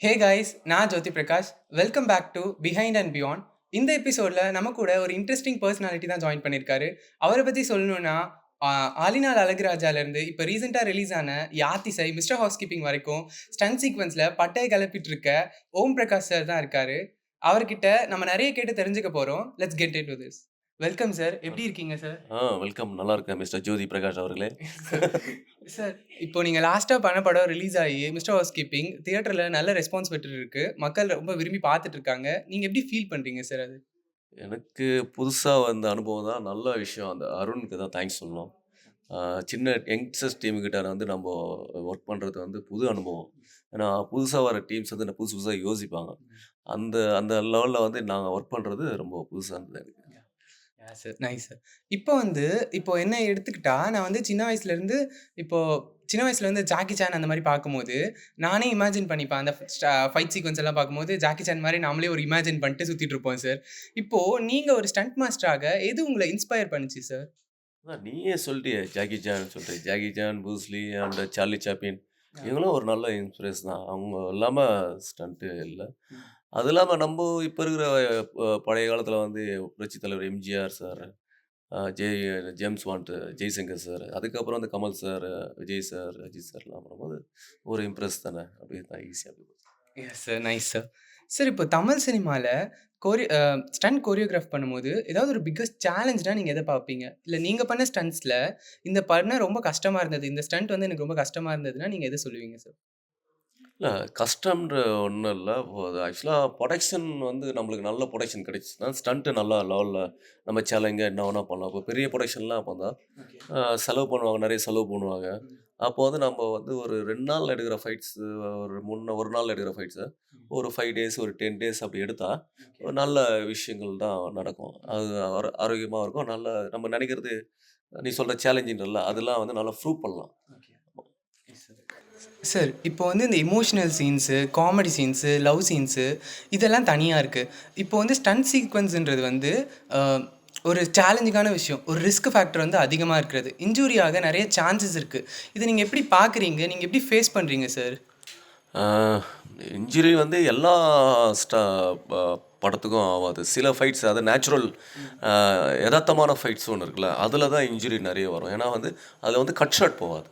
ஹே guys, நான் Jyoti Prakash. Welcome back to Behind and Beyond. இந்த எபிசோட்ல நம்ம கூட ஒரு இன்ட்ரெஸ்டிங் பர்சனாலிட்டி தான் ஜாயின் பண்ணியிருக்காரு. அவரை பத்தி சொல்லணும்னா, ஆலினால் அழகுராஜாலேருந்து இப்போ ரீசெண்டாக ரிலீஸ் ஆன யாத்திசை, மிஸ்டர் ஹவுஸ் கீப்பிங் வரைக்கும் ஸ்டண்ட் சீக்வன்ஸில் பட்டையை கிளப்பிட்டு இருக்க ஓம் பிரகாஷ் சார் தான் இருக்காரு. அவர்கிட்ட நம்ம நிறைய கேட்டு தெரிஞ்சுக்க போகிறோம். Let's get into this. Welcome sir. எப்படி இருக்கீங்க சார்? வெல்கம். நல்லா இருக்கேன் மிஸ்டர் ஜோதி பிரகாஷ் அவர்களே. சார், இப்போ நீங்க லாஸ்ட்டா பண்ண படம் ரிலீஸ் ஆகி மிஸ்டர் ஹவுஸ் கீப்பிங் தியேட்டர்ல நல்ல ரெஸ்பான்ஸ் பெற்று இருக்கு. மக்கள் ரொம்ப விரும்பி பார்த்துட்டு இருக்காங்க. நீங்க எப்படி ஃபீல் பண்றீங்க சார் அது? எனக்கு புதுசா வந்த அனுபவம் தான். நல்ல விஷயம். அந்த அருணுக்கு தான் தேங்க்ஸ் சொல்லணும். அ சின்ன யங்ஸ்டர்ஸ் டீம் கிட்ட வந்து நம்ப ஒர்க் பண்றது வந்து புது அனுபவம். ஏன்னா, புதுசா வர டீம்ஸ் வந்து புதுசு புதுசா யோசிப்பாங்க. அந்த அந்த லெவல்ல வந்து நாங்க ஒர்க் பண்றது ரொம்ப புதுசா இருந்தது எனக்கு. Yeah sir. Nice sir. இப்போ வந்து இப்போ என்ன எடுத்துக்கிட்டா, நான் வந்து இப்போ சின்ன வயசுல வந்து ஜாக்கி சான் அந்த மாரி பார்க்கும்போது, நானே இமேஜின் பண்ணிப்பேன். அந்த ஃபைட் சீக்வென்ஸ் எல்லாம் பார்க்கும்போது, ஜாக்கி சான் மாரி நாமளே ஒரு இமேஜின் பண்ணிட்டு சுத்திட்டு இருப்போம் சார். இப்போ நீங்க ஒரு ஸ்டண்ட் மாஸ்டராக எது உங்கள இன்ஸ்பயர் பண்ணுச்சு சார்? அதான் நீயே சொல்ட்டியே ஜாக்கி சான் சொல்லிட்டு. Jackie Chan, Bruce Lee and Charlie Chaplin இவங்களும் ஒரு நல்ல இன்ஸ்பிரேஷன் தான். அவங்க இல்லாம ஸ்டண்ட்டு இல்ல. அது இல்லாம இப்ப இருக்கிற பழைய காலத்துல வந்து புரட்சி தலைவர் MGR sir, uh Jai James Bond, Jaishankar sir, அதுக்கப்புறம் வந்து கமல் சார், விஜய் சார், அஜித் சார்லாம் பண்ணும்போது ஒரு இம்ப்ரெஸ் தானே. அப்படியே தான் ஈஸியா போய் போச்சு. Yes sir. Nice sir. Sir, இப்போ தமிழ் சினிமால கோரி அ ஸ்டண்ட் கோரியோகிராஃப் பண்ணும்போது, ஏதாவது ஒரு பிக்கஸ்ட் சேலஞ்ச்னா நீங்க எத பார்ப்பீங்க? இல்ல நீங்க பண்ண ஸ்டண்ட்ஸ்ல, இந்த பண்ண ரொம்ப கஷ்டமா இருந்தது. இந்த ஸ்டண்ட் வந்து எனக்கு ரொம்ப கஷ்டமா இருந்ததுன்னா, நீங்க எத சொல்லுவீங்க சார்? இல்ல கஷ்டம்ன்ற ஒண்ணும் இல்ல. அது ஆக்சுவலா புரொடக்ஷன் வந்து நம்மளுக்கு நல்ல புரொடக்ஷன் கிடைச்சுச்சுன்னா, ஸ்டண்ட் நல்லா லெவல்ல நம்ம சேலஞ்சா என்ன வேணா பண்ணலாம். இப்போ பெரிய புரொடக்ஷன்லாம் பண்ணா, ஓகே. செலவு பண்ணுவாங்க. நெறைய செலவு பண்ணுவாங்க. ம். அப்போ வந்து நம்ம வந்து ஒரு 2 நாள்ல எடுக்கிற ஃபைட்ஸ், ஒரு 1 நாள்ல எடுக்கிற ஃபைட்ஸ ம். ஒரு 5 டேஸ், ஒரு 10 டேஸ் அப்படி எடுத்தா, ஓகே. ஒரு நல்ல விஷயங்கள் தான் நடக்கும். அது ஆரோக்கியமா இருக்கும். நம்ம நெனைக்கிறது நீ சொல்ற சேலஞ்சுன்றல்ல, அதெல்லாம் வந்து நல்லா ப்ரூவ் பண்ணலாம். ஓகே. Yes sir. சார், இப்போ வந்து இந்த emotional scenes, comedy scenes, love scenes இதெல்லாம் தனியா இருக்கு. இப்போ வந்து ஸ்டண்ட் சீக்வென்ஸ்ன்றது வந்து அ ஒரு சேலஞ்சிங்கான விஷயம். ஒரு ரிஸ்க் ஃபேக்டர் வந்து அதிகமா இருக்கிறது. இன்ஜூரி ஆக நெறைய சான்சஸ் இருக்கு. இத நீங்க எப்படி பார்க்குறீங்க? நீங்க எப்படி ஃபேஸ் பண்றீங்க சார்? ஆ இன்ஜுரி வந்து எல்லா ஸ்டா ப படத்துக்கும் ஆவாது. சில ஃபைட்ஸ் அது நேச்சுரல் அ எதார்த்தமான ஃபைட்ஸ் ஒண்ணு இருக்குல்ல, அதில தான் இன்ஜுரி நெறைய வரும். ஏன்னா வந்து அதில வந்து கட் ஷாட் போவாது.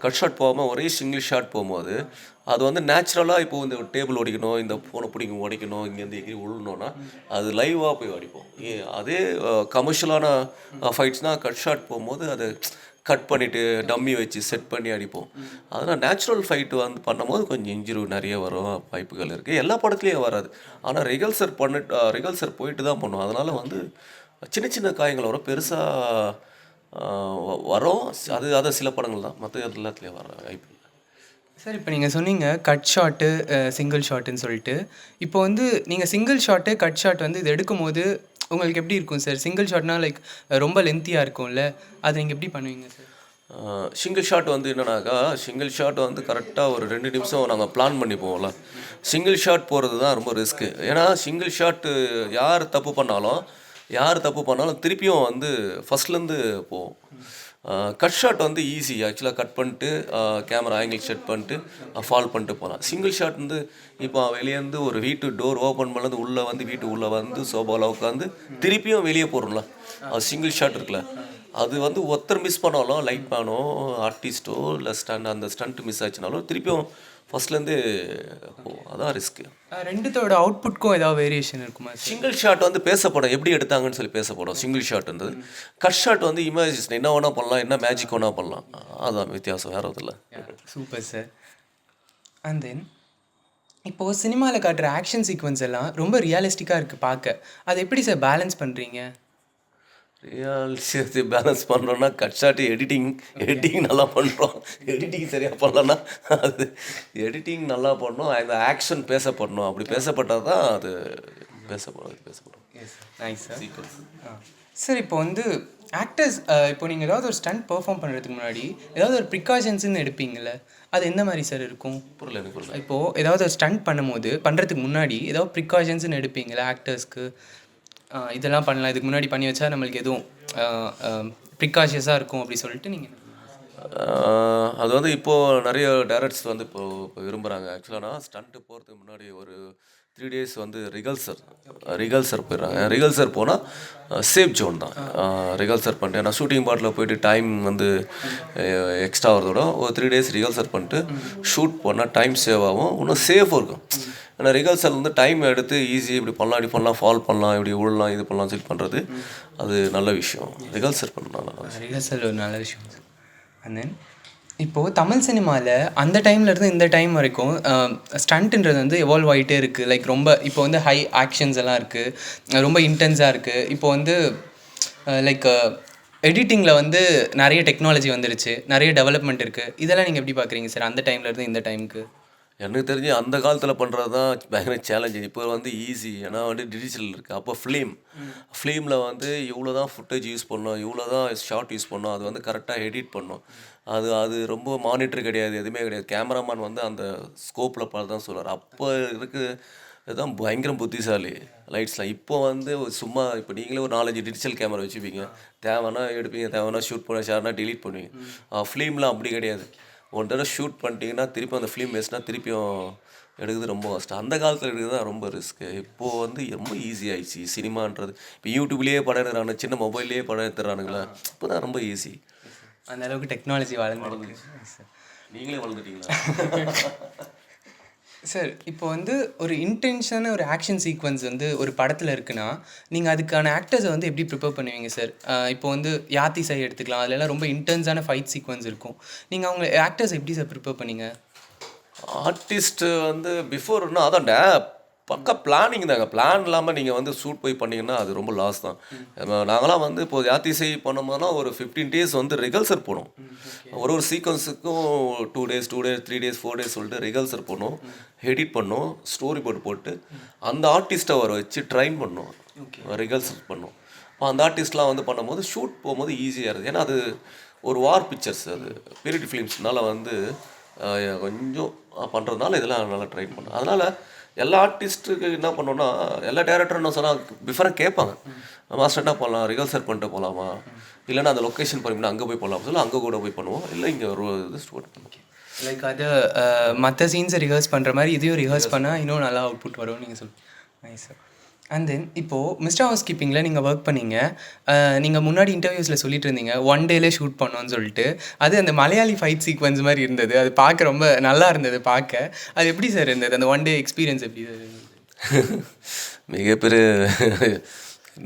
கட் ஷாட் போகாம ஒரே சிங்கிள் ஷாட் போம்போது, அது வந்து நேச்சுரலா இப்போ இந்த டேபிள் உடைக்கணும், இந்த ஃபோன பிடிங்கி உடைக்கணும், இங்கேருந்து எகிறி விழணும்னா, அது லைவா போய் அடிப்போம். அதே கமர்ஷியலான ஃபைட்ஸ்னா கட் ஷாட் போம்போது அத கட் பண்ணிட்டு, டம்மி வச்சு செட் பண்ணி அடிப்போம். அதனால நேச்சுரல் ஃபைட் வந்து பண்ணும்போது கொஞ்சம் இன்ஜுரி நெறைய வரும் வாய்ப்புகள் இருக்கு. எல்லா படத்துலயும் வராது. ஆனா ரிகல்சர் போயிட்டு தான் பண்ணுவோம். அதனால வந்து சின்ன சின்ன காயங்கள் வரும். பெருசா வரும். அது சில படங்கள் தான். மத்த எல்லாத்துலயும் வர வாய்ப்பு இல்ல. சார், இப்போ நீங்க சொன்னீங்க கட் ஷாட்டு, சிங்கிள் ஷாட்டுன்னு சொல்லிட்டு. இப்போ வந்து நீங்க சிங்கிள் ஷாட்டு, கட் ஷாட் வந்து இது எடுக்கும்போது உங்களுக்கு எப்படி இருக்கும் சார்? சிங்கிள் ஷாட்னா லைக் ரொம்ப லென்த்தியா இருக்கும்ல. அத நீங்க எப்படி பண்ணுவீங்க சார்? சிங்கிள் ஷாட் வந்து என்னன்னாக்கா, சிங்கிள் ஷாட் வந்து கரெக்ட்டா ஒரு 2 நிமிஷம் நாங்க பிளான் பண்ணி போவோம்ல. சிங்கிள் ஷாட் போறது தான் ரொம்ப ரிஸ்க்கு. ஏன்னா, சிங்கிள் ஷாட்டு யார் தப்பு பண்ணாலும் யார் தப்பு பண்ணாலும் திருப்பியும் வந்து ஃபர்ஸ்ட்லேருந்து போவும். கட் ஷாட் வந்து ஈஸி. ஆக்சுவலா கட் பண்ணிட்டு, கேமரா ஆங்கிள் செட் பண்ணிட்டு, ஃபால் பண்ணிட்டு போலாம். சிங்கிள் ஷாட் வந்து இப்போ வெளியேருந்து ஒரு வீட்டு டோர் ஓப்பன் பண்ணது உள்ள வந்து வீட்டுக்குள்ள வந்து சோபால உட்காந்து திருப்பியும் வெளிய போறோம்ல. அது சிங்கிள் ஷாட் இருக்குல்ல. அது வந்து ஒருத்தர் மிஸ் பண்ணாலும் லைட் மேனோ, ஆர்டிஸ்ட்டோ இல்ல அந்த ஸ்டண்ட் மிஸ் ஆச்சுனாலும் திருப்பியும் ஃபர்ஸ்ட்லேருந்து போவும். அதான் ரிஸ்க்கு. 2த்தோட அவுட்புட்க்கும் ஏதாவது வேரியேஷன் இருக்குமா சார்? சிங்கிள் ஷாட் வந்து பேசப்படும். எப்படி எடுத்தாங்கன்னு சொல்லி பேசப்படும். சிங்கிள் ஷாட்ன்றது. கட் ஷாட் வந்து இமேஜினேஷன் என்ன வேணா பண்ணலாம். என்ன மேஜிக் வேணா பண்ணலாம். அதான் வித்தியாசம். வேற எதுவும் இல்ல. Super sir. அண்ட் தென் இப்போ சினிமால காட்டுற ஆக்ஷன் சீக்வென்ஸ் எல்லாம் ரொம்ப ரியலிஸ்டிக்கா இருக்கு பார்க்க. அத எப்படி சார் பேலன்ஸ் பண்றீங்க? ரியாலிட்டி பேலன்ஸ் பண்றோம்னா, கட் ஷாட் எடிட்டிங் நல்லா பண்றோம். எடிட்டிங் சரியா பண்ணலன்னா, அது எடிட்டிங் நல்லா பண்ணணும். அந்த ஆக்ஷன் பேசப்படணும். அப்படி பேசப்பட்டா தான் அது பேசப்படும். Yes sir. Nice sir. Sequence. Sir, இப்போ வந்து ஆக்டர்ஸ் இப்போ நீங்க ஏதாவது ஒரு ஸ்டண்ட் பெர்ஃபார்ம் பண்றதுக்கு முன்னாடி, ஏதாவது ஒரு ப்ரிகாஷன்ஸ்ன்னு எடுப்பீங்கல்ல? அது எந்த மாரி சார் இருக்கும்? எனக்கு புரியல. இப்போ ஏதாவது ஒரு ஸ்டண்ட் பண்றதுக்கு முன்னாடி ஏதாவது ப்ரிகாஷன்ஸ்ன்னு எடுப்பீங்கல்ல ஆக்டர்ஸ்க்கு? இதெல்லாம் பண்ணலாம். இதுக்கு முன்னாடி பண்ணி வச்சா நம்மளுக்கு எதுவும் ப்ரிகாஷியஸா இருக்கும் அப்படி சொல்லிட்டு நீங்க என்ன பண்ணுவீங்க? அது வந்து இப்போது நிறைய டேரக்டர்ஸ் வந்து இப்போ விரும்புகிறாங்க. ஆக்சுவலாக நான் ஸ்டண்ட்டு போகிறதுக்கு முன்னாடி ஒரு 3 டேஸ் வந்து ரிகல்சர் போயிடுறாங்க. ரிகல்சர் போனால் சேஃப் ஜோன் தான். ரிகல்சர் பண்ணிட்டு ஏன்னா ஷூட்டிங் பாட்டில் போயிட்டு டைம் வந்து எக்ஸ்ட்ரா வரதோட ஒரு 3 டேஸ் ரிகல்சர் பண்ணிட்டு ஷூட் போனால் டைம் சேவ் ஆகும், இன்னும் சேஃபாக இருக்கும். ஏன்னா ரிகல்சல் வந்து டைம் எடுத்து ஈஸி இப்படி பண்ணலாம் ஃபால் பண்ணலாம், இப்படி விழலாம், இது பண்ணலாம் சொல்லி பண்ணுறது அது நல்ல விஷயம். ரிகல்சர் பண்ணலாம். ரிஹர்சல் ஒரு நல்ல விஷயம். அண்ட் தென் இப்போது தமிழ் சினிமாவில் அந்த டைம்லேருந்து இந்த டைம் வரைக்கும் ஸ்டண்ட்டுன்றது வந்து எவால்வ் ஆகிட்டே இருக்குது. லைக் ரொம்ப இப்போ வந்து ஹை ஆக்ஷன்ஸ் எல்லாம் இருக்குது, ரொம்ப இன்டென்ஸாக இருக்குது. இப்போ வந்து லைக் எடிட்டிங்கில் வந்து நிறைய டெக்னாலஜி வந்துருச்சு, நிறைய டெவலப்மெண்ட் இருக்குது. இதெல்லாம் நீங்கள் எப்படி பார்க்குறீங்க சார் அந்த டைம்லேருந்து இந்த டைமுக்கு? எனக்கு தெரிஞ்சு அந்த காலத்தில் பண்ணுறது தான் பயங்கர சேலஞ்சு. இப்போ வந்து ஈஸி, ஏன்னா வந்து டிஜிட்டல் இருக்குது. அப்போ ஃபிலிமில் வந்து இவ்வளோ தான் ஃபுட்டேஜ் யூஸ் பண்ணோம், இவ்வளோ தான் ஷார்ட் யூஸ் பண்ணோம், அது வந்து கரெக்டாக எடிட் பண்ணோம். அது அது ரொம்ப மானிட்டர் கிடையாது, எதுவுமே கிடையாது. கேமராமேன் வந்து அந்த ஸ்கோப்பில் பார்த்து தான் சொல்லுவார். அப்போ இதுதான் பயங்கர புத்திசாலி லைட்ஸ்லாம். இப்போ வந்து சும்மா இப்போ நீங்களே ஒரு 4-5 டிஜிட்டல் கேமரா வச்சுப்பீங்க, தேவைன்னா எடுப்பீங்க, தேவைன்னா ஷூட் பண்ண ஷேர்னா டிலீட் பண்ணுவீங்க. ஃபிலிம்லாம் அப்படி கிடையாது. ஒரு தடவை ஷூட் பண்ணிட்டீங்கன்னா திருப்பி அந்த ஃபிலிம் வேஸ்ட்னா திருப்பியும் எடுக்கிறது ரொம்ப கஷ்டம். அந்த காலத்தில் எடுக்கிறது தான் ரொம்ப ரிஸ்க்கு. இப்போது வந்து ரொம்ப ஈஸி ஆயிடுச்சு சினிமான்றது. இப்போ யூடியூப்லேயே படம் எடுக்கிறாங்க, சின்ன மொபைல்லேயே படம் எடுத்துறானுங்களா, இப்போ தான் ரொம்ப ஈஸி. அந்த அளவுக்கு டெக்னாலஜி வளர்ந்து நீங்களே வளர்ந்துட்டீங்களா சார்? இப்போ வந்து ஒரு இன்டென்ஷனான ஒரு ஆக்ஷன் சீக்வன்ஸ் வந்து ஒரு படத்தில் இருக்குன்னா நீங்கள் அதுக்கான ஆக்டர்ஸை வந்து எப்படி ப்ரிப்பேர் பண்ணுவீங்க சார்? இப்போ வந்து யாத்தி சை எடுத்துக்கலாம், அதுலலாம் ரொம்ப இன்டென்ஸான ஃபைட் சீக்வன்ஸ் இருக்கும். நீங்கள் அவங்க ஆக்டர்ஸ் எப்படி சார் ப்ரிப்பேர் பண்ணீங்க? ஆர்டிஸ்ட்டு வந்து பிஃபோர்னா அதான் பக்கா பிளானிங் தாங்க. பிளான் இல்லாமல் நீங்கள் வந்து ஷூட் போய் பண்ணிங்கன்னா அது ரொம்ப லாஸ் தான். நாங்களாம் வந்து இப்போது யாத்திசை பண்ணும்போதுனா ஒரு 15 டேஸ் வந்து ரிகல்சர் போனோம். ஒரு சீக்வன்ஸுக்கும் 2 டேஸ் 3 டேஸ் 4 டேஸ் சொல்லிட்டு ரிகல்சர் போனோம், எடிட் பண்ணோம், ஸ்டோரி போர்டு போட்டு அந்த ஆர்டிஸ்ட்டை வர வச்சு ட்ரைன் பண்ணோம், ரிகல்சர் பண்ணோம். இப்போ அந்த ஆர்டிஸ்ட்லாம் வந்து பண்ணும்போது ஷூட் போகும்போது ஈஸியாக இருக்குது. ஏன்னா அது ஒரு வார் பிக்சர்ஸ், அது பீரியட் ஃபிலிம்ஸ்னால வந்து கொஞ்சம் பண்ணுறதுனால இதெல்லாம் நல்லா ட்ரைன் பண்ணோம். அதனால் எல்லா ஆர்டிஸ்ட்டுக்கு என்ன பண்ணோன்னா, எல்லா டேரக்டரும் என்ன சொன்னால் பிஃபராக கேட்பாங்க, மாஸ்டர் என்ன பண்ணலாம், ரிகல்சர் பண்ணிட்டு போகலாமா, இல்லைன்னா அந்த லொக்கேஷன் போனீங்கன்னா அங்கே போய் பண்ணலாம் சொல்லி அங்கே கூட போய் பண்ணுவோம், இல்லை இங்கே ஒரு இது ஸ்டோர் பண்ணுவோம். லைக் அது மற்ற சீன்ஸை ரிஹர்ஸ் பண்ணுற மாதிரி இதையும் ரிஹர்ஸ் பண்ணால் இன்னும் நல்லா அவுட்புட் வரும் நீங்கள் சொல்லுங்கள். Nice sir. அண்ட் தென் இப்போது மிஸ்டர் ஹவுஸ் கீப்பிங்கில் நீங்கள் ஒர்க் பண்ணீங்க. நீங்கள் முன்னாடி இன்டர்வியூஸில் சொல்லிட்டு இருந்தீங்க 1 டேலே ஷூட் பண்ணோன்னு சொல்லிட்டு. அது அந்த மலையாளி ஃபைட் சீக்வன்ஸ் மாதிரி இருந்தது, அது பார்க்க ரொம்ப நல்லா இருந்தது பார்க்க. அது எப்படி சார் இருந்தது, அந்த 1 டே எக்ஸ்பீரியன்ஸ் எப்படி சார் இருந்தது? மிகப்பெரிய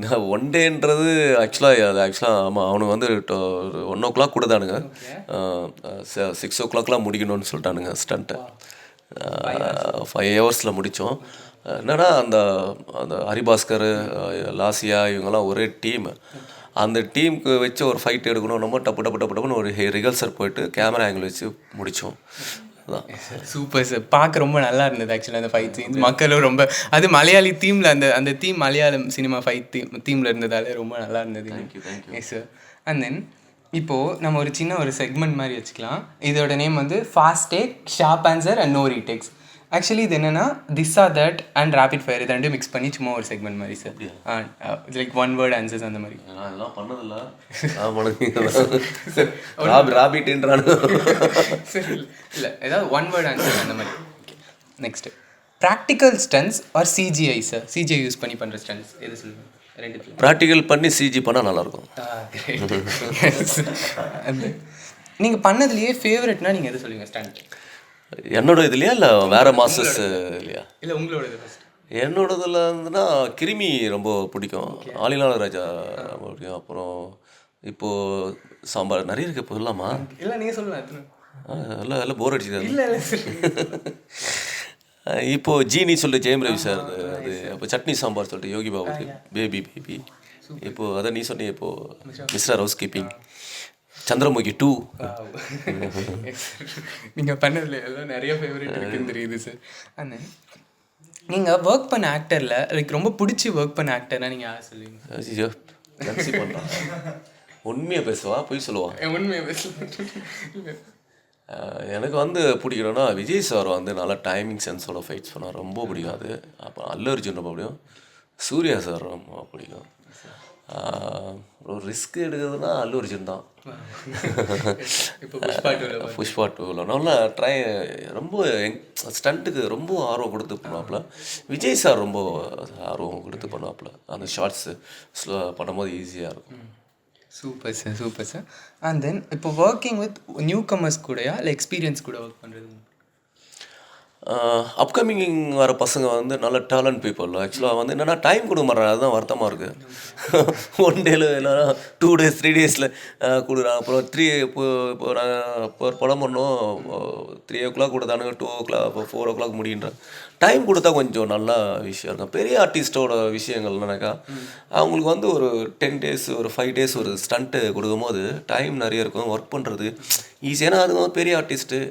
நான் 1 டேன்றது ஆக்சுவலாக ஆமாம், அவனுக்கு வந்து 1 o'clock கொடுத்தானுங்க, 6 o'clockலாம் முடிக்கணும்னு சொல்லிட்டானுங்க ஸ்டண்ட்டை. 5 hours முடித்தோம். என்னன்னா அந்த அந்த ஹரிபாஸ்கர், லாசியா இவங்கெல்லாம் ஒரே டீமு. அந்த டீமுக்கு வச்சு ஒரு ஃபைட் எடுக்கணும், நம்ம டப்புன்னு ஒரு ரிகல்சர் போயிட்டு கேமரா ஆங்கிள் வச்சு முடித்தோம். அதான் சூப்பர் சார், பார்க்க ரொம்ப நல்லா இருந்தது ஆக்சுவலாக அந்த ஃபைட் சீன்ஸ். மக்களும் ரொம்ப அது மலையாளி தீமில் அந்த தீம் மலையாளம் சினிமா ஃபைட் தீமில் இருந்ததாலே ரொம்ப நல்லா இருந்தது. Thank you sir. அண்ட் தென் இப்போது நம்ம ஒரு சின்ன ஒரு செக்மெண்ட் மாதிரி வச்சுக்கலாம். இதோட நேம் வந்து fast take, sharp answer and no retakes. Actually இது என்னென்னா this or that and rapid fire, இது ரெண்டும் மிக்ஸ் பண்ணி சும்மா ஒரு செக்மெண்ட் மாதிரி சார். லைக் 1 word ஆன்சர்ஸ் அந்த மாதிரி. நான் இதெல்லாம் பண்ணதில்லை. ராபிட்ன்றானு இல்லை, ஏதாவது 1 word ஆன்சர் அந்த மாதிரி. Next practical stunts or CGI sir? CGI use பண்ணி பண்ணுற ஸ்டன்ஸ் எது சொல்லுங்கள்? ரெண்டு ப்ராக்டிக்கல் பண்ணி சிஜி பண்ணால் நல்லாயிருக்கும். நீங்கள் பண்ணதுலேயே ஃபேவரட்னா நீங்கள் எது சொல்லுவீங்க ஸ்டண்ட்? என்னோட இதுலையா இல்லை வேறு மாஸ்டர்ஸ் இல்லையா? இல்லை உங்களோட இது ஃபஸ்ட். என்னோடதுல இருந்துன்னா கிருமி ரொம்ப பிடிக்கும், ஆளினால ராஜா பிடிக்கும். அப்புறம் இப்போது சாம்பார் நிறைய இருக்குது, இப்போ இல்லாமா? இல்லை நீங்கள் சொல்லலாம். எல்லாம் எல்லாம் போர் அடிச்சுது. இல்லை இல்லை இப்போது ஜீனி சொல்லிட்டு ஜெயம் ரவி சார், அது இப்போ சட்னி சாம்பார் சொல்லிட்டு யோகி பாபு, பேபி இப்போது அதை நீ சொன்னீங்க. இப்போது மிஸ்டர் ஹவுஸ் கீப்பிங், சந்திரமுகி 2. நீங்கள் பண்ணதில்ல எல்லாம் நிறைய ஃபேவரட் இருக்குன்னு தெரியுது சார். ஆனால் நீங்கள் ஒர்க் பண்ண ஆக்டரில் லைக் ரொம்ப பிடிச்சி ஒர்க் பண்ண ஆக்டர்னா நீங்கள் யார் சொல்லுவீங்க? ஐயோ கன்சி பண்ணுறான், உண்மையாக பேசுவா பொய் சொல்லுவான்? உண்மையாக பேச எனக்கு வந்து பிடிக்கணும்னா விஜய் சார் வந்து நல்லா டைமிங் சென்ஸோட ஃபைட்ஸ் பண்ணால் ரொம்ப பிடிக்கும். அது அப்புறம் அல்லு அர்ஜுன் ரொம்ப பிடிக்கும், சூர்யா சார் ரொம்ப பிடிக்கும். ஒரு ரிஸ்க் எடுக்கிறதுனா அல்லு அர்ஜுன் தான். இப்போ புஷ்பா 2ல புஷ்பா 2ல நல்லா ரொம்ப ஸ்டண்ட்டுக்கு ரொம்ப ஆர்வம் கொடுத்து பண்ணுவாப்புல. விஜய் சார் ரொம்ப ஆர்வம் கொடுத்து பண்ணுவாப்புல. அந்த ஷார்ட்ஸு பண்ணும்போது ஈஸியாக இருக்கும். Super sir, super sir. And then இப்போ ஒர்க்கிங் வித் நியூ கமர்ஸ் கூடயா இல்லை எக்ஸ்பீரியன்ஸ் கூட ஒர்க் பண்ணுறது? அப்கமிங் வர பசங்க வந்து நல்ல டேலண்ட் பீப்புள். ஆக்சுவலாக வந்து என்னென்னா டைம் கொடுக்க மாட்டேறாங்க, அதுதான் வருத்தமாக இருக்குது. ஒன் டேல இல்லைனா 2 days 3 days கொடுக்குறாங்க. அப்புறம் இப்போ நாங்கள் இப்போ ஒரு படம் பண்ணோம் 3 o'clock கொடுத்தானுங்க, 2 o'clock இப்போ 4 o'clock முடியுன்ற. டைம் கொடுத்தா கொஞ்சம் நல்ல விஷயம் இருக்கும். பெரிய ஆர்டிஸ்ட்டோட விஷயங்கள் என்னன்னாக்கா அவங்களுக்கு வந்து ஒரு 10 days ஒரு 5 days ஒரு ஸ்டண்ட்டு கொடுக்கும்போது டைம் நிறைய இருக்கும், ஒர்க் பண்ணுறது ஈஸி. ஏன்னா அது வந்து பெரிய ஆர்டிஸ்ட்டு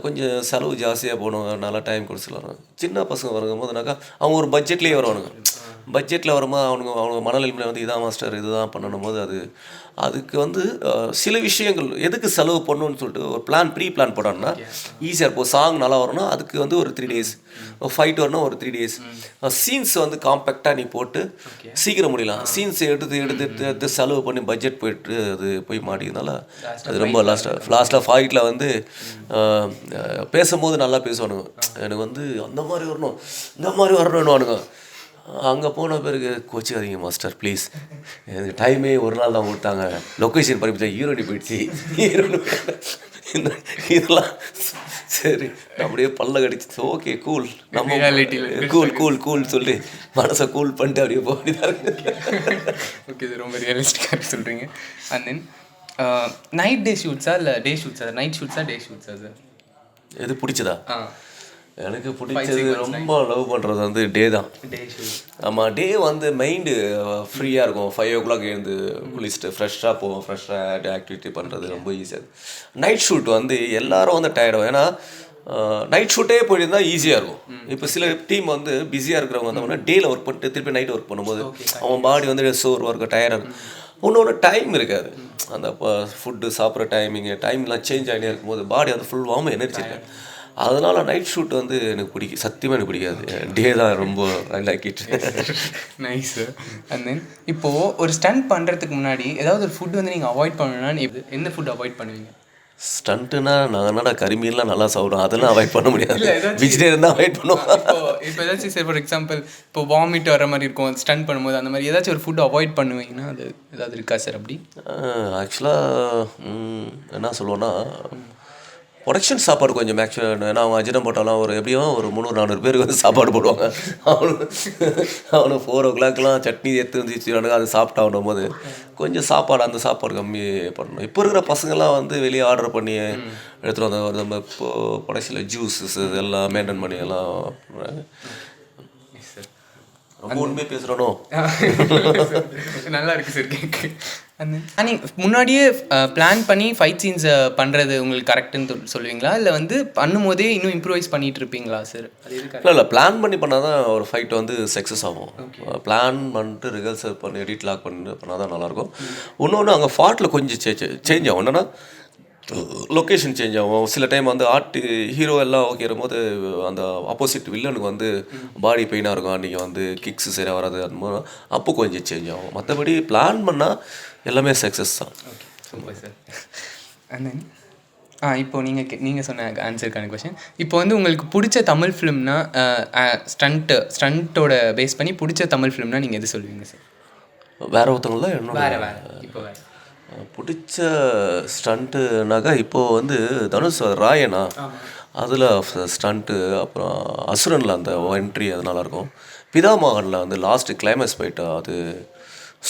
கொஞ்சம் செலவு ஜாஸ்தியாக போடுவாங்க, நல்லா டைம் கொடுத்துருவாங்க. சின்ன பசங்க வரும்போதுனாக்கா அவங்க ஒரு பட்ஜெட்லேயே வருவானுங்க. பட்ஜெட்டில் வரும்போது அவங்க மனநிலைமையில் வந்து இதான் மாஸ்டர் இதுதான் பண்ணணும் போது அதுக்கு வந்து சில விஷயங்கள் எதுக்கு செலவு பண்ணணும்னு சொல்லிட்டு ஒரு ப்ரீ பிளான் போட்டோம்னா ஈஸியாக இருக்கும். சாங் நல்லா வரும்னா அதுக்கு வந்து ஒரு 3 days, ஃபைட் வரணும் ஒரு 3 days. சீன்ஸ் வந்து காம்பேக்டாக நீ போட்டு சீக்கிரம் முடியலாம். சீன்ஸ் எடுத்து செலவு பண்ணி பட்ஜெட் போயிட்டு அது போய் மாட்டிக்கிறதுனால அது ரொம்ப லாஸ்ட்டாக ஃபைட்டில் வந்து பேசும்போது நல்லா பேசுவானுங்க. எனக்கு வந்து அந்த மாதிரி வரணும் இந்த மாதிரி வரணும்னுவானுங்க. அங்கே போன பிறகு கோச்சிக்காதீங்க மாஸ்டர் ப்ளீஸ், எனக்கு டைமே ஒரு நாள் தான் கொடுத்தாங்க, லொக்கேஷன் பறிப்பிச்சா ஹீரோனி போயிடுச்சு இதெல்லாம் சரி அப்படியே பல்ல கடிச்சு ஓகே கூல் நம்ம கூல் சொல்லி மனசை கூல் பண்ணிட்டு அப்படியே போயிட்டு இருக்கு. ஓகே சார், ரொம்ப ரியலிஸ்டிக்காக சொல்கிறீங்க. அண்ட் தென் நைட் டே ஷூட்ஸா இல்லை டே ஷூட்ஸா? நைட் ஷூட்ஸா டே ஷூட்ஸா சார்? எது பிடிச்சதா? எனக்கு பிடிச்சது ரொம்ப லவ் பண்ணுறது வந்து டே தான். ஆமாம், டே வந்து மைண்டு ஃப்ரீயாக இருக்கும். 5 o'clock எழுந்து குளிச்சுட்டு ஃப்ரெஷ்ஷாக போவோம், ஃப்ரெஷ்ஷாக ஆக்டிவிட்டி பண்ணுறது ரொம்ப ஈஸியாக இருக்கும். நைட் ஷூட் வந்து எல்லாரும் வந்து டயர்டும். ஏன்னா நைட் ஷூட்டே போயிருந்தா ஈஸியாக இருக்கும். இப்போ சில டீம் வந்து பிஸியாக இருக்கிறவங்க வந்தவங்கன்னா டேயில் ஒர்க் பண்ணிட்டு திருப்பி நைட் ஒர்க் பண்ணும்போது அவன் பாடி வந்து சோர்வாக இருக்கும், டயர்டாக இருக்கும். இன்னொன்று டைம் இருக்காது. அந்த ஃபுட்டு சாப்பிட்ற டைம்லாம் சேஞ்ச் ஆகிட்டே இருக்கும்போது பாடி வந்து ஃபுல்லாகவும் எனர்ஜி இருக்காது. அதனால் நைட் ஷூட் வந்து எனக்கு சத்தியமாக எனக்கு பிடிக்காது. டே தான் ரொம்ப I like it. Nice. And then இப்போது ஒரு ஸ்டண்ட் பண்ணுறதுக்கு முன்னாடி ஏதாவது ஒரு ஃபுட் வந்து நீங்கள் அவாய்ட் பண்ணணும்னா என்ன ஃபுட் அவாய்ட் பண்ணுவீங்க? ஸ்டண்ட்டுனா நாங்கள் என்னடா கறிமீன்லாம் நல்லா சாப்பிடுவோம், அதெல்லாம் அவாய்ட் பண்ண முடியாது. வெஜிடேரியன் தான் அவாய்ட் பண்ணுவோம். இப்போ ஏதாச்சும் சரி ஃபார் எக்ஸாம்பிள் இப்போ வாமிட் வர மாதிரி இருக்கும் ஸ்டண்ட் பண்ணும்போது, அந்த மாதிரி ஏதாச்சும் ஒரு ஃபுட் அவாய்ட் பண்ணுவீங்கன்னா அது ஏதாவது இருக்கா சார் அப்படி? ஆக்சுவலாக என்ன சொல்லுவோன்னா ப்ரொடக்ஷன் சாப்பாடு கொஞ்சம் மேக்ஸிமம். ஏன்னா அவங்க அஜினமோட்டோலாம் ஒரு எப்படியும் ஒரு 300-400 பேருக்கு வந்து சாப்பாடு போடுவாங்க. அவனுக்கு 4 o'clockலாம் சட்னி எடுத்து வந்துச்சு அது சாப்பிட்டாகும் போது கொஞ்சம் அந்த சாப்பாடு கம்மி பண்ணணும். இப்போ இருக்கிற பசங்கள்லாம் வந்து வெளியே ஆர்டர் பண்ணி எடுத்துகிட்டு வந்தாங்க. நம்ம இப்போது ப்ரொடக்ஷனில் ஜூஸஸ் இதெல்லாம் மெயின்டைன் பண்ணி எல்லாம் பண்ணுறாங்க. ரொம்ப உண்மையாக பேசுகிறோனோ நல்லா இருக்குது சார் கேட்கு. நீங்கள் முன்னாடியே பிளான் பண்ணி ஃபைட் சீன்ஸை பண்ணுறது உங்களுக்கு கரெக்டுன்னு சொல்லுவீங்களா, இல்லை வந்து பண்ணும்போதே இன்னும் இம்ப்ரூவைஸ் பண்ணிகிட்டு இருப்பீங்களா சார்? இல்லை பிளான் பண்ணால் தான் ஒரு ஃபைட் வந்து சக்ஸஸ் ஆகும். பிளான் பண்ணிட்டு ரிஹர்சல் பண்ணி எடிட் லாக் பண்ணி பண்ணால் தான் நல்லாயிருக்கும். இன்னொன்று அங்கே ஃபாட்டில் கொஞ்சம் சேஞ்ச் ஆகும். என்னென்னா லொக்கேஷன் சேஞ்ச் ஆகும். சில டைம் வந்து ஹீரோ எல்லாம் ஓகே போது அந்த ஆப்போசிட் வில்லனுக்கு வந்து பாடி பெயினாக இருக்கும், அன்றைக்கி வந்து கிக்ஸு சரியாக வராது, அந்த மாதிரி அப்போ கொஞ்சம் சேஞ்ச் ஆகும். மற்றபடி பிளான் பண்ணால் எல்லாமே சக்ஸஸ் தான். Okay super sir. And then இப்போ நீங்கள் சொன்ன ஆன்சருக்கான கொஷின், இப்போ வந்து உங்களுக்கு பிடிச்ச தமிழ் ஃபிலிம்னா ஸ்டண்ட்டோட பேஸ் பண்ணி பிடிச்ச தமிழ் ஃபிலிம்னா நீங்கள் எது சொல்லுவீங்க சார்? வேறு ஒருத்தவங்கள என்னோட இப்போ வேறு பிடிச்ச ஸ்டண்ட்டுனாக்கா இப்போது வந்து தனுஷ் ராயனா அதில் ஸ்டண்ட்டு, அப்புறம் அசுரனில் அந்த என்ட்ரி அது நல்லாயிருக்கும். பிதாமகனில் வந்து லாஸ்ட்டு கிளைமேக்ஸ் போயிட்டா அது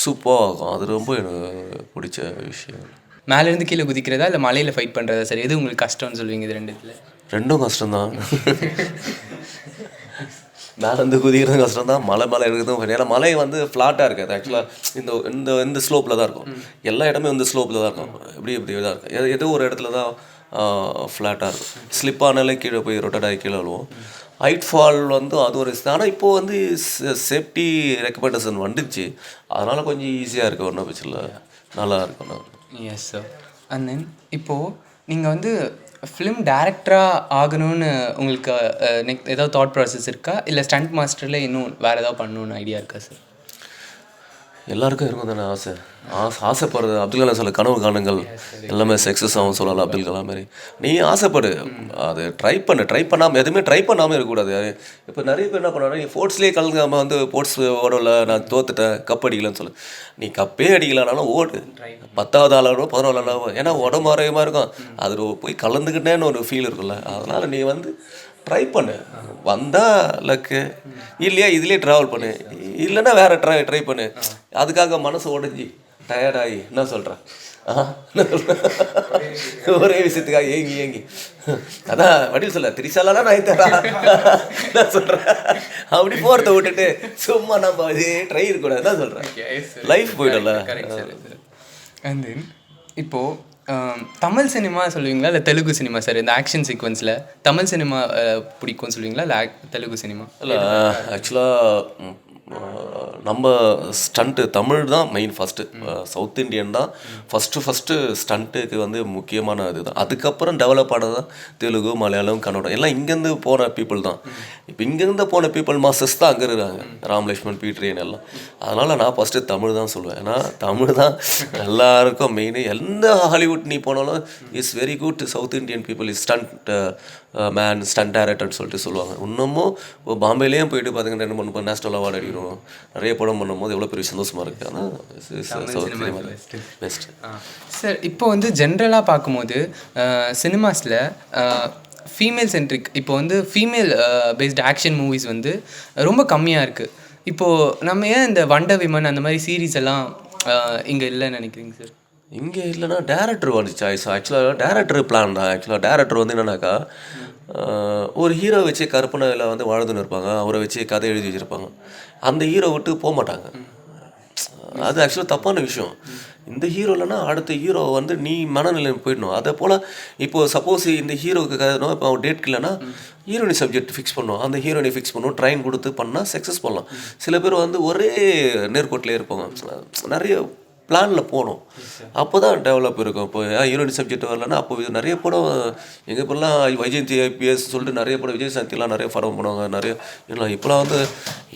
சூப்பராக இருக்கும். அது ரொம்ப எனக்கு பிடிச்ச விஷயம். மேலேருந்து கீழே குதிக்கிறதா இல்லை மலையில் ஃபைட் பண்ணுறதா சார்? எது உங்களுக்கு கஷ்டம்னு சொல்லுவீங்க? இது ரெண்டும் கஷ்டம்தான். மேலேருந்து குதிக்கிறதும் கஷ்டம் தான், மலை எடுக்கிறதும். ஏன்னா மலை வந்து ஃப்ளாட்டாக இருக்காது. ஆக்சுவலாக இந்த ஸ்லோப்பில் தான் இருக்கும். எல்லா இடமே வந்து ஸ்லோப்பில் தான் இருக்கும். இப்படி தான் இருக்கும். ஏதோ ஒரு இடத்துல தான் ஃப்ளாட்டாக இருக்கும். ஸ்லிப் ஆனாலே கீழே போய் ரொட்டேட் ஆகி கீழே விழுவோம். ஹைட் ஃபால் வந்து அது ஒரு ஆனால் இப்போது வந்து சேஃப்டி ரெக்கமெண்டேஷன் வந்துடுச்சு. அதனால் கொஞ்சம் ஈஸியாக இருக்கும், ஒன்றும் பிரச்சனை இல்லை, நல்லா இருக்கும். Yes sir. அண்ட் தென் இப்போது நீங்கள் வந்து ஃபிலிம் டைரக்டராக ஆகணும்னு உங்களுக்கு ஏதாவது தாட் ப்ராசஸ் இருக்கா, இல்லை ஸ்டண்ட் மாஸ்டரில் இன்னும் வேறு ஏதாவது பண்ணணுன்னு ஐடியா இருக்கா சார்? எல்லாருக்கும் இருக்கும் தானே ஆசை. ஆசைப்படுறது அப்துல் கலாம் சொல்ல கனவு காணுங்கள் எல்லாமே சக்ஸஸ் ஆகும் சொல்லலாம் அப்துல் கலாம் மாதிரி. நீ ஆசைப்படு, அது ட்ரை பண்ணாமல் எதுவுமே ட்ரை பண்ணாமல் இருக்கக்கூடாது. இப்போ நிறைய பேர் என்ன பண்ணுறாங்க, நீ ஸ்போர்ட்ஸ்லேயே கலந்துக்காமல் வந்து ஸ்போர்ட்ஸ் ஓடல, நான் தோத்துட்டேன், கப் அடிக்கலன்னு சொல்லு. நீ கப்பே அடிக்கலனாலும் ஓடு, 10வது ஆளாகும் 11வது ஆளாகும். ஏன்னா உடம்பு ஆரோக்கியமாக இருக்கும், அதில் போய் கலந்துக்கிட்டேன்னு ஒரு ஃபீல் இருக்குல்ல. அதனால் நீ வந்து ட்ரை பண்ணு, வந்தால் லக்கு, இல்லையா இதுலேயே ட்ராவல் பண்ணு, இல்லைன்னா வேறு ட்ரை பண்ணு. அதுக்காக மனசு உடஞ்சி டயர்டாகி என்ன சொல்கிறேன் ஒரே விஷயத்துக்காக ஏங்கி அதான் வடிவு சொல்ல திரிசாலாம் நான் தரா நான் சொல்கிறேன். அப்படி போகிறத விட்டுட்டு சும்மா நம்ம அதே ட்ரை இருக்கக்கூடாது தான் சொல்கிறேன். லைஃப் போய்டல. அண்ட் தென் இப்போது தமிழ் சினிமா சொல்லுவீங்களா இல்லை தெலுங்கு சினிமா சார்? இந்த ஆக்ஷன் சீக்வன்ஸில் தமிழ் சினிமா பிடிக்கும்னு சொல்லுவீங்களா இல்லை தெலுங்கு சினிமா? இல்லை, ஆக்சுவலாக நம்ம ஸ்டண்ட்டு தமிழ் தான் மெயின் ஃபஸ்ட்டு. சவுத் இண்டியன் தான் ஃபஸ்ட்டு ஸ்டண்ட்டுக்கு வந்து முக்கியமான இதுதான். அதுக்கப்புறம் டெவலப் ஆனது தான் தெலுங்கு, மலையாளம், கன்னடம் எல்லாம் இங்கேருந்து போன பீப்புள் தான். இப்போ இங்கேருந்து போன பீப்புள் மாஸ்டர்ஸ் தான் அங்கே இருக்காங்க, ராம் லக்ஷ்மண், பீட்ரியன் எல்லாம். அதனால் நான் ஃபஸ்ட்டு தமிழ் தான் சொல்லுவேன். ஏன்னா தமிழ் தான் எல்லாருக்கும் மெயின். எந்த ஹாலிவுட் நீ போனாலும் is very good South Indian people is stunt man, stunt டைரக்டர்னு சொல்லிட்டு சொல்லுவாங்க. இன்னமும் இப்போ பாம்பேலேயும் போயிட்டு பார்த்தீங்கன்னா 2-3 நேஷனல் அவார்டு அடிக்கிறோம், நிறைய படம் பண்ணும்போது எவ்வளோ பெரிய சந்தோஷமாக இருக்குது. ஆனால் சவுத் சினிமா பெஸ்ட்டு. சார் இப்போ வந்து ஜென்ரலாக பார்க்கும்போது சினிமாஸில் ஃபீமேல் சென்ட்ரிக், இப்போ வந்து ஃபீமேல் பேஸ்டு ஆக்ஷன் மூவிஸ் வந்து ரொம்ப கம்மியாக இருக்குது. இப்போது நம்ம ஏன் இந்த வண்டர் விமன் அந்த மாதிரி சீரீஸ் எல்லாம் இங்கே இல்லைன்னு நினைக்கிறீங்க சார்? இங்கே இல்லைன்னா டேரக்டர் வந்துச்சு சாய்ஸ். ஆக்சுவலாக டேரக்டர் பிளான் தான். ஆக்சுவலாக டேரக்டர் வந்து என்னன்னாக்கா, ஒரு ஹீரோ வச்சு கற்பனையில் வந்து வாழ்ந்துன்னு இருப்பாங்க, அவரை வச்சு கதை எழுதி வச்சுருப்பாங்க, அந்த ஹீரோ விட்டு போக மாட்டாங்க. அது ஆக்சுவலாக தப்பான விஷயம். இந்த ஹீரோ இல்லைன்னா அடுத்த ஹீரோ வந்து நீ மனநிலையில் போயிடணும். அதே போல் இப்போது சப்போஸ் இந்த ஹீரோவுக்கு கதணும், இப்போ அவன் டேட் இல்லைன்னா ஹீரோனி சப்ஜெக்ட் ஃபிக்ஸ் பண்ணும், அந்த ஹீரோனி ஃபிக்ஸ் பண்ணும், ட்ரைன் கொடுத்து பண்ணால் சக்ஸஸ் பண்ணலாம். சில பேர் வந்து ஒரே நேர்கோட்டிலே இருப்பாங்க, நிறைய பிளானில் போகணும், அப்போ தான் டெவலப் இருக்கும். இப்போ ஹீரோனி சப்ஜெக்ட் வரலன்னா அப்போ நிறைய படம் எங்கள் இப்போலாம் வைஜெயந்தி ஐபிஎஸ் சொல்லிட்டு நிறைய படம், விஜய் சாந்திலாம் நிறைய படம் பண்ணுவாங்க நிறைய. இல்லை இப்போலாம் வந்து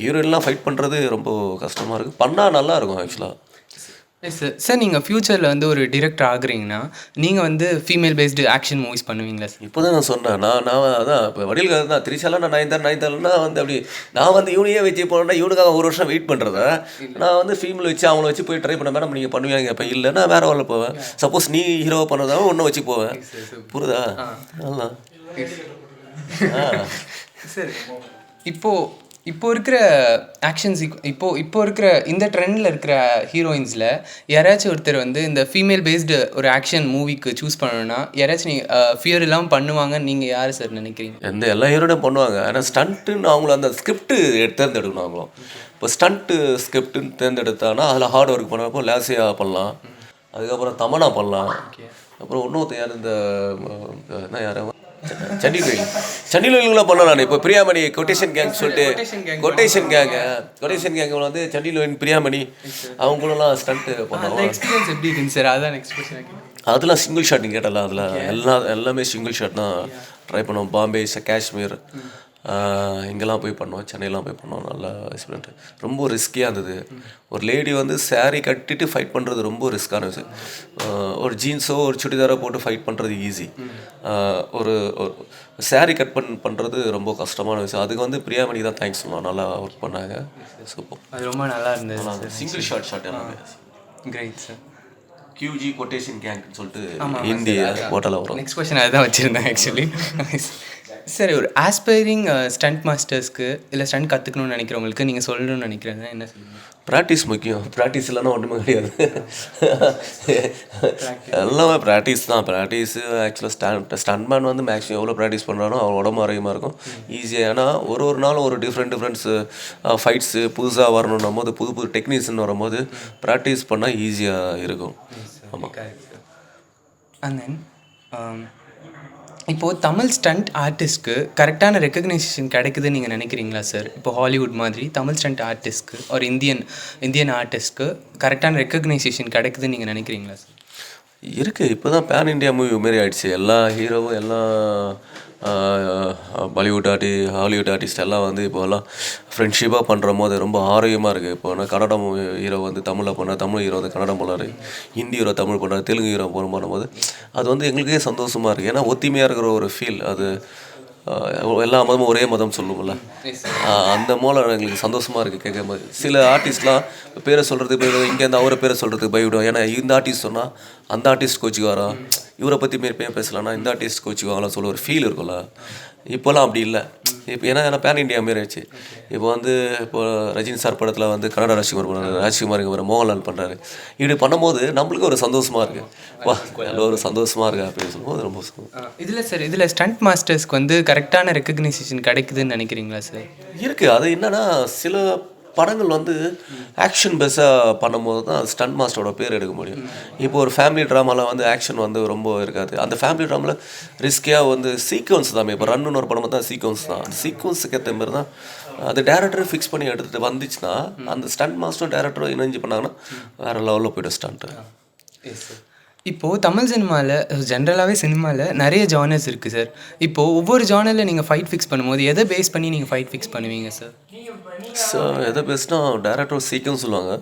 ஹீரோயின்லாம் ஃபைட் பண்ணுறது ரொம்ப கஷ்டமாக இருக்குது, பண்ணால் நல்லாயிருக்கும் ஆக்சுவலாக. Yes sir. சார் நீங்கள் ஃப்யூச்சரில் வந்து ஒரு டிரெக்டர் ஆகுறீங்கன்னா நீங்கள் வந்து ஃபீமேல் பேஸ்டு ஆக்ஷன் மூவிஸ் பண்ணுவீங்களா சார்? இப்போ தான் நான் சொன்னேன், நான் அதான் இப்போ வடிவில் தான் திரிசாலாம் நான் நைன்தாலன்னா வந்து அப்படி நான் வந்து இவனையே வச்சு போனேன்னா இவனுக்காக ஒரு வருஷம் வெயிட் பண்ணுறத நான் வந்து ஃபீமேல் வச்சு அவங்கள வச்சு போய் ட்ரை பண்ண மேடம் நீங்கள் பண்ணுவீங்க. இப்போ இல்லைன்னா வேறு வரல போவேன். சப்போஸ் நீ ஹீரோவை பண்ணுறதாவும் ஒன்றும் வச்சு போவேன். புரியுதா? நல்லா சார் இப்போ இருக்கிற ஆக்ஷன் இப்போ இருக்கிற இந்த ட்ரெண்டில் இருக்கிற ஹீரோயின்ஸில் யாராச்சும் ஒருத்தர் வந்து இந்த ஃபீமேல் பேஸ்டு ஒரு ஆக்ஷன் மூவிக்கு சூஸ் பண்ணணும்னா யாராச்சும் நீங்கள் ஃபியர் இல்லாமல் பண்ணுவாங்கன்னு நீங்கள் யார் சார் நினைக்கிறீங்க? எல்லா ஹீரோடையும் பண்ணுவாங்க. ஆனால் ஸ்டண்ட்டுன்னு அவங்கள அந்த ஸ்கிரிப்ட்டு தேர்ந்தெடுக்கணும். அவங்களும் இப்போ ஸ்டண்ட்டு ஸ்கிரிப்ட்டுன்னு தேர்ந்தெடுத்தாங்கன்னா அதில் ஹார்ட் ஒர்க் பண்ணப்போ லேசியாக பண்ணலாம், அதுக்கப்புறம் தமனா பண்ணலாம், அப்புறம் இன்னொருத்தர் யார் இந்த என்ன யாரும் சண்டிலோயிலாம் பண்ணலாம். நான் இப்போ பிரியாமணி கொட்டேஷன் கேங் சொல்லிட்டு கொட்டேஷன் கேங் வந்து சண்டிலோயின் பிரியாமணி அவங்களெல்லாம் ஸ்டண்ட்டு பண்ணுவாங்க. எக்ஸ்பீரியன்ஸ் எப்படி இருக்குங்க சார்? அதான் எக்ஸ்பீரியன்ஸ். அதெல்லாம் சிங்கிள் ஷாட்னு கேட்டல, அதில் எல்லாமே சிங்கிள் ஷாட் தான் ட்ரை பண்ணுவோம். பாம்பே, காஷ்மீர் இங்கெல்லாம் போய் பண்ணோம், சென்னையெல்லாம் போய் பண்ணோம். நல்லா எக்ஸ்பீரியன்ட். ரொம்ப ரிஸ்கியாக இருந்தது. ஒரு லேடி வந்து சாரீ கட்டிட்டு ஃபைட் பண்ணுறது ரொம்ப ரிஸ்க்கான விஷயம். ஒரு ஜீன்ஸோ ஒரு சுடிதாரோ போட்டு ஃபைட் பண்ணுறது ஈஸி, ஒரு சாரீ கட் பண்ணுறது ரொம்ப கஷ்டமான விஷயம். அதுக்கு வந்து பிரியாமணி தான் தேங்க்ஸ் சொல்லலாம், நல்லா ஒர்க் பண்ணாங்க. சூப்பர், அது ரொம்ப நல்லா இருந்தது. சிங்கிள் ஷாட் எல்லாமே கிரேட் சார். QG கொட்டேஷன் கேங்க்னு சொல்லிட்டு இந்திய ஹோட்டலில் வரும். நெக்ஸ்ட் கொஸ்டின் அதுதான் வச்சுருந்தேன் ஆக்சுவலி. சரி, ஒரு ஆஸ்பைரிங் ஸ்டண்ட் மாஸ்டர்ஸ்க்கு இல்லை ஸ்டண்ட் கற்றுக்கணும்னு நினைக்கிறவங்களுக்கு நீங்கள் சொல்லணும்னு நினைக்கிறேன் என்ன சொல்லுங்கள்? ப்ராக்டிஸ் முக்கியம். ப்ராக்டிஸ் இல்லைன்னா ஒன்றுமே கிடையாது. எல்லாமே ப்ராக்டிஸ் தான். ப்ராக்டிஸு ஆக்சுவலாக ஸ்டண்ட்மேன் வந்து மேக்ஸிமம் எவ்வளோ ப்ராக்டிஸ் பண்ணுறானோ அவன் உடம்பு ஆரோக்கியமாக இருக்கும், ஈஸியாக. ஏன்னா ஒரு நாளும் ஒரு டிஃப்ரெண்ட்ஸு ஃபைட்ஸு புதுசாக வரணுன்னும் போது புது டெக்னிக்ஸ்ன்னு வரும்போது ப்ராக்டிஸ் பண்ணால் ஈஸியாக இருக்கும். ஆமாம். அண்ட் தென் இப்போது தமிழ் ஸ்டண்ட் ஆர்டிஸ்ட்க்கு கரெக்டான ரெக்கக்னைசேஷன் கிடைக்குதுன்னு நீங்கள் நினைக்கிறீங்களா சார்? இப்போ ஹாலிவுட் மாதிரி தமிழ் ஸ்டண்ட் ஆர்டிஸ்ட்க்கு ஒரு இந்தியன் ஆர்டிஸ்ட்க்கு கரெக்டான ரெக்கக்னைசேஷன் கிடைக்குதுன்னு நீங்கள் நினைக்கிறீங்களா சார்? இருக்குது. இப்போ தான் பேன் இண்டியா மூவி மாரி ஆகிடுச்சு. எல்லா ஹீரோவும் எல்லா பாலிவுட் ஹாலிவுட் ஆர்டிஸ்ட் எல்லாம் வந்து இப்போலாம் ஃப்ரெண்ட்ஷிப்பாக பண்ணுற போது ரொம்ப ஆரோக்கியமாக இருக்குது. இப்போ நான் கன்னடம் ஹீரோ வந்து தமிழில் பண்ணால், தமிழ் ஹீரோ வந்து கன்னடம் பண்ணார், ஹிந்தி ஹீரோ தமிழ் பண்ணார், தெலுங்கு ஹீரோ பண்ணும்போது அது வந்து எங்களுக்கே சந்தோஷமாக இருக்குது. ஏன்னா ஒத்துமையாக இருக்கிற ஒரு ஃபீல் அது. எல்லா மதமும் ஒரே மதம் சொல்லுவோம்ல, அந்த மூலம் எங்களுக்கு சந்தோஷமாக இருக்குது கேட்கும்போது. சில ஆர்டிஸ்ட்லாம் பேரை சொல்கிறதுக்கு இங்கேருந்து அவரை பேரை சொல்கிறதுக்கு பயவிடும். ஏன்னா இந்த ஆர்டிஸ்ட் சொன்னால் அந்த ஆர்டிஸ்ட் கோச்சிக்குவாரா, இவரை பற்றி பேசலாம்னா இந்த ஆர்டிஸ்ட் கோச்சிக்குவாங்களாம் சொல்ல ஒரு ஃபீல் இருக்கும்ல. இப்போலாம் அப்படி இல்லை. இப்போ ஏன்னா பேன் இண்டியா மாரி ஆச்சு. இப்போ வந்து இப்போ ரஜினி சார் படத்தில் வந்து கன்னட ராஜ்குமார் பண்ணுறாரு, ராஜ்குமார் இங்கே மோகன்லால் பண்ணுறாரு. இப்படி பண்ணும்போது நம்மளுக்கு ஒரு சந்தோஷமாக இருக்குது. வா நல்ல ஒரு சந்தோஷமாக இருக்குது அப்படின்னு சொல்லும்போது ரொம்ப இதில் சார், இதில் ஸ்டண்ட் மாஸ்டர்ஸ்க்கு வந்து கரெக்டான ரெக்கக்னைசேஷன் கிடைக்குதுன்னு நினைக்கிறீங்களா சார்? இருக்குது. அது என்னென்னா சில படங்கள் வந்து ஆக்ஷன் பேஸாக பண்ணும்போது தான் ஸ்டண்ட் மாஸ்டரோட பேர் எடுக்க முடியும். இப்போ ஒரு ஃபேமிலி ட்ராமாவில் வந்து ஆக்ஷன் வந்து ரொம்ப இருக்காது. அந்த ஃபேமிலி ட்ராமாவில் ரிஸ்கியாக வந்து சீக்வன்ஸ் தான். இப்போ ரன்னுன்னு ஒரு படம் தான் சீக்வன்ஸ் தான். அந்த சீக்வன்ஸுக்கு ஏற்ற மாதிரி தான் அது டேரக்டர் ஃபிக்ஸ் பண்ணி எடுத்துகிட்டு வந்துச்சுன்னா அந்த ஸ்டண்ட் மாஸ்டரும் டேரக்டரும் இணைஞ்சு பண்ணாங்கன்னா வேறு லெவலில் போய்டும் ஸ்டண்ட்டு. Yes sir. இப்போது தமிழ் சினிமாவில் ஜென்ரலாகவே சினிமாவில் நிறைய ஜானர்ஸ் இருக்குது சார். இப்போது ஒவ்வொரு ஜானரில் நீங்கள் ஃபைட் ஃபிக்ஸ் பண்ணும்போது எதை பேஸ் பண்ணி நீங்கள் ஃபைட் ஃபிக்ஸ் பண்ணுவீங்க சார்? ஸோ எதை பேசினா டேரக்டர் சீக்கிரம் சொல்லுவாங்க.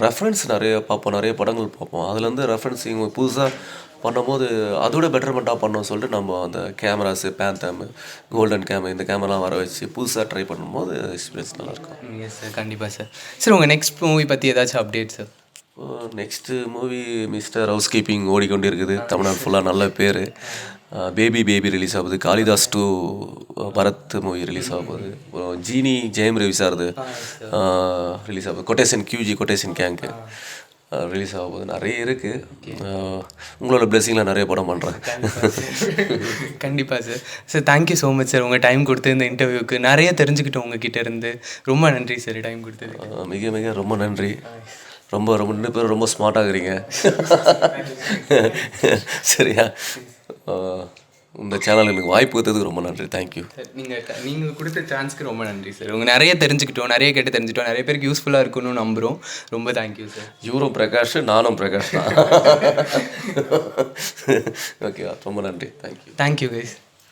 ரெஃபரன்ஸ் நிறைய பார்ப்போம், நிறைய படங்கள் பார்ப்போம். அதுலேருந்து ரெஃபரன்ஸ் இவங்க புதுசாக பண்ணும்போது அதோட பெட்டர்மெண்ட்டாக பண்ணோம்னு சொல்லிட்டு நம்ம அந்த கேமராஸு பேந்தம், கோல்டன் கேமரா, இந்த கேமராலாம் வர வச்சு புதுசாக ட்ரை பண்ணும்போது எக்ஸ்பீரியன்ஸ் நல்லாயிருக்கும். எஸ் சார், கண்டிப்பாக சார். சார் உங்கள் நெக்ஸ்ட் மூவி பற்றி ஏதாச்சும் update sir? Next movie mister house keeping ஓடிக்கொண்டு இருக்குது. தமிழ்நாடு ஃபுல்லாக நல்ல பேர். பேபி ரிலீஸ் ஆகுது. காளிதாஸ் 2 பரத் மூவி ரிலீஸ் ஆக போகுது. அப்புறம் ஜீனி ஜெயம் ரவி சார்து ரிலீஸ் ஆகுது. கொட்டேஷன் கேங்க்கு ரிலீஸ் ஆக போகுது. நிறைய இருக்குது. உங்களோட பிளெஸிங்கில் நிறைய படம் பண்ணுறேன். கண்டிப்பாக sir. Sir thank you so much sir, உங்கள் டைம் கொடுத்து இந்த இன்டர்வியூக்கு நிறைய தெரிஞ்சுக்கிட்டோம் உங்ககிட்ட இருந்து. ரொம்ப நன்றி சார் டைம் கொடுத்தது. மிக ரொம்ப நன்றி. ரொம்ப 2 பேரும் ரொம்ப ஸ்மார்ட்டாக இருக்கிறீங்க. சரியா? இந்த சேனல் எனக்கு வாய்ப்பு கொடுத்ததுக்கு ரொம்ப நன்றி. தேங்க்யூ. நீங்கள் கொடுத்த சான்ஸ்க்கு ரொம்ப நன்றி சார். உங்கள் நிறைய தெரிஞ்சுக்கிட்டோம், நிறைய கேட்டு தெரிஞ்சுக்கிட்டோம், நிறைய பேருக்கு யூஸ்ஃபுல்லாக இருக்குன்னு நம்புகிறோம். ரொம்ப தேங்க்யூ சார். இவரும் பிரகாஷ், நானும் பிரகாஷ் தான். ஓகே, ரொம்ப நன்றி. Thank you guys.